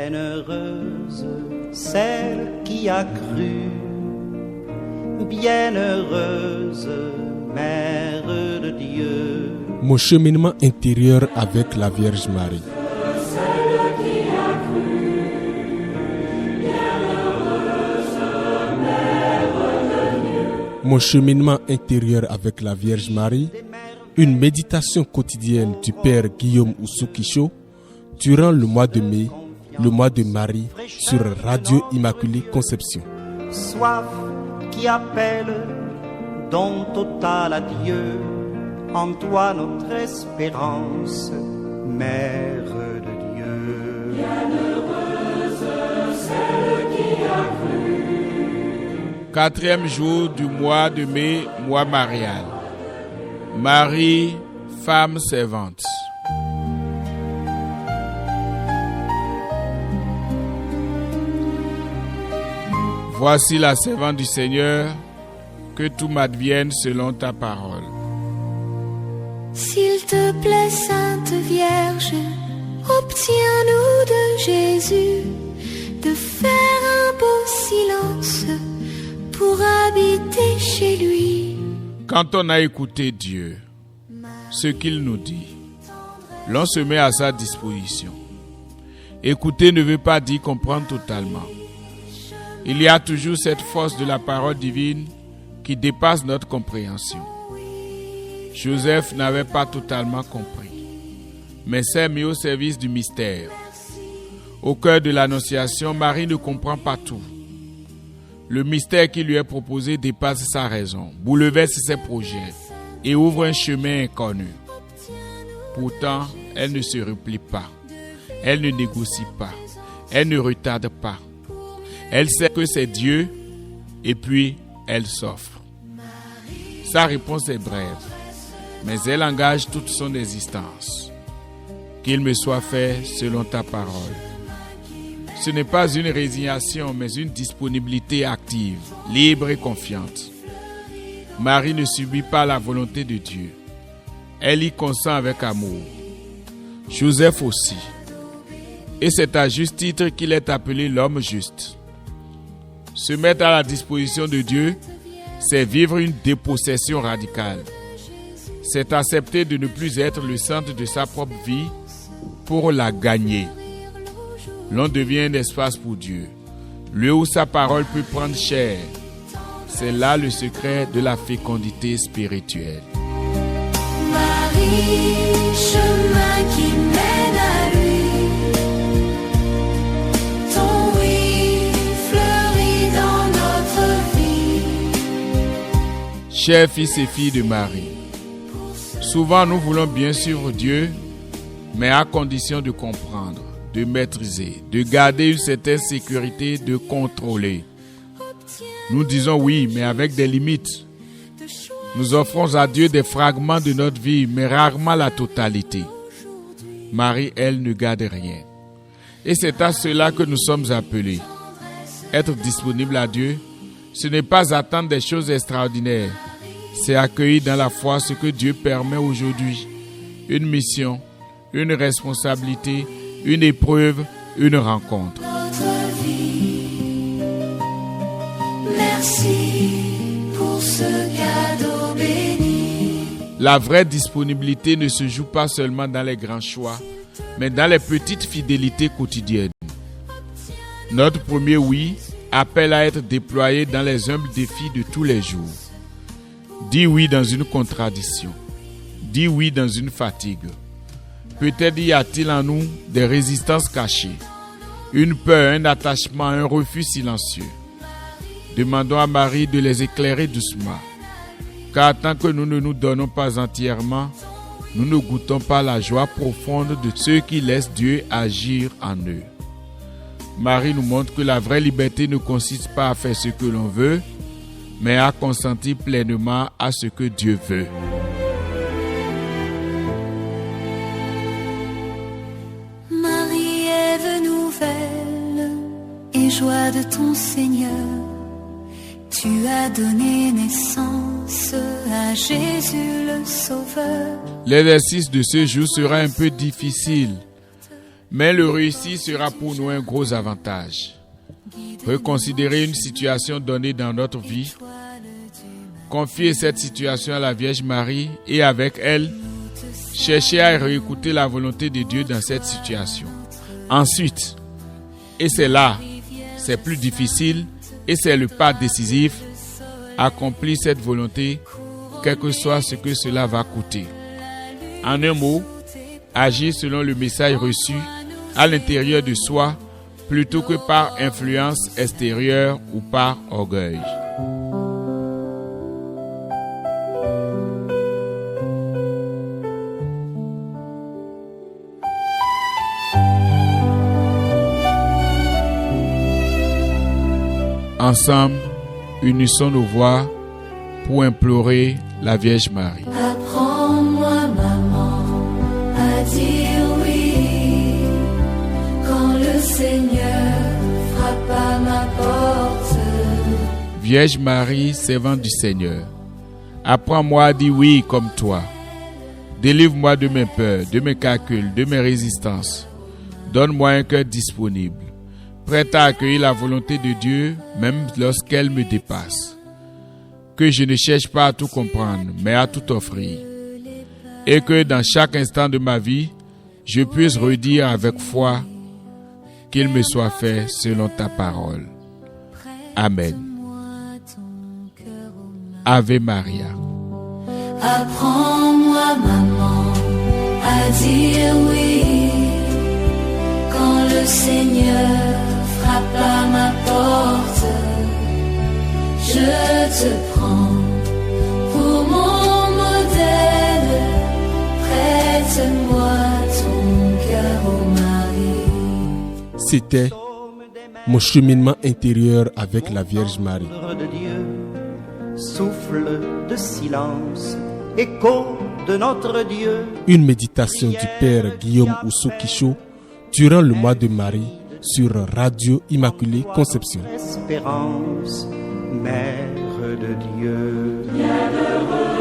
Bienheureuse celle qui a cru, bienheureuse Mère de Dieu. Mon cheminement intérieur avec la Vierge Marie. Mon cheminement intérieur avec la Vierge Marie, une méditation quotidienne du Père Guillaume Oussou-Kisho durant le mois de mai, le mois de Marie, sur Radio Immaculée Conception. Soif qui appelle, don total à Dieu, en toi notre espérance, Mère de Dieu. Bienheureuse celle qui a cru. 4e jour du mois de mai, mois marial. Marie, femme servante. Voici la servante du Seigneur, que tout m'advienne selon ta parole. S'il te plaît, Sainte Vierge, obtiens-nous de Jésus de faire un beau silence pour habiter chez lui. Quand on a écouté Dieu, ce qu'il nous dit, l'on se met à sa disposition. Écouter ne veut pas dire comprendre totalement. Il y a toujours cette force de la parole divine qui dépasse notre compréhension. Joseph n'avait pas totalement compris, mais s'est mis au service du mystère. Au cœur de l'Annonciation, Marie ne comprend pas tout. Le mystère qui lui est proposé dépasse sa raison, bouleverse ses projets et ouvre un chemin inconnu. Pourtant, elle ne se replie pas, elle ne négocie pas, elle ne retarde pas. Elle sait que c'est Dieu et puis elle s'offre. Sa réponse est brève, mais elle engage toute son existence. Qu'il me soit fait selon ta parole. Ce n'est pas une résignation, mais une disponibilité active, libre et confiante. Marie ne subit pas la volonté de Dieu. Elle y consent avec amour. Joseph aussi. Et c'est à juste titre qu'il est appelé l'homme juste. Se mettre à la disposition de Dieu, c'est vivre une dépossession radicale. C'est accepter de ne plus être le centre de sa propre vie pour la gagner. L'on devient un espace pour Dieu, lieu où sa parole peut prendre chair. C'est là le secret de la fécondité spirituelle. Marie, chemin qui mène à lui, ton oui fleurit dans notre vie. Chers fils et filles de Marie, souvent nous voulons bien suivre Dieu, mais à condition de comprendre, de maîtriser, de garder une certaine sécurité, de contrôler. Nous disons oui, mais avec des limites. Nous offrons à Dieu des fragments de notre vie, mais rarement la totalité. Marie, elle, ne garde rien. Et c'est à cela que nous sommes appelés. Être disponible à Dieu, ce n'est pas attendre des choses extraordinaires. C'est accueillir dans la foi ce que Dieu permet aujourd'hui. Une mission, une responsabilité, une épreuve, une rencontre. Notre vie. Merci pour ce cadeau béni. La vraie disponibilité ne se joue pas seulement dans les grands choix, mais dans les petites fidélités quotidiennes. Notre premier oui appelle à être déployé dans les humbles défis de tous les jours. Dis oui dans une contradiction. Dis oui dans une fatigue. Peut-être y a-t-il en nous des résistances cachées, une peur, un attachement, un refus silencieux. Demandons à Marie de les éclairer doucement, car tant que nous ne nous donnons pas entièrement, nous ne goûtons pas la joie profonde de ceux qui laissent Dieu agir en eux. Marie nous montre que la vraie liberté ne consiste pas à faire ce que l'on veut, mais à consentir pleinement à ce que Dieu veut. Et joie de ton Seigneur, tu as donné naissance à Jésus le Sauveur. L'exercice de ce jour sera un peu difficile, Mais le réussir sera pour nous un gros avantage. Reconsidérer une situation donnée dans notre vie, confier cette situation à la Vierge Marie et avec elle, chercher à réécouter la volonté de Dieu dans cette situation. Ensuite, et c'est là, c'est plus difficile et c'est le pas décisif, accomplir cette volonté, quel que soit ce que cela va coûter. En un mot, agir selon le message reçu à l'intérieur de soi plutôt que par influence extérieure ou par orgueil. Ensemble, unissons nos voix pour implorer la Vierge Marie. Apprends-moi, maman, à dire oui quand le Seigneur frappe à ma porte. Vierge Marie, servante du Seigneur, apprends-moi à dire oui comme toi. Délivre-moi de mes peurs, de mes calculs, de mes résistances. Donne-moi un cœur disponible, prête à accueillir la volonté de Dieu, même lorsqu'elle me dépasse. Que je ne cherche pas à tout comprendre, mais à tout offrir. Et que dans chaque instant de ma vie, je puisse redire avec foi qu'il me soit fait selon ta parole. Amen. Ave Maria. Apprends-moi, maman, à dire oui quand le Seigneur frappe à ma porte. Je te prends pour mon modèle, prête-moi ton cœur, ô Marie. C'était mon cheminement intérieur avec la Vierge Marie. De Dieu, souffle de silence, écho de notre Dieu. Une méditation du Père Guillaume Ousso-Kisho durant le mois de Marie sur Radio Immaculée Conception. Espérance, Mère de Dieu. Bienheureux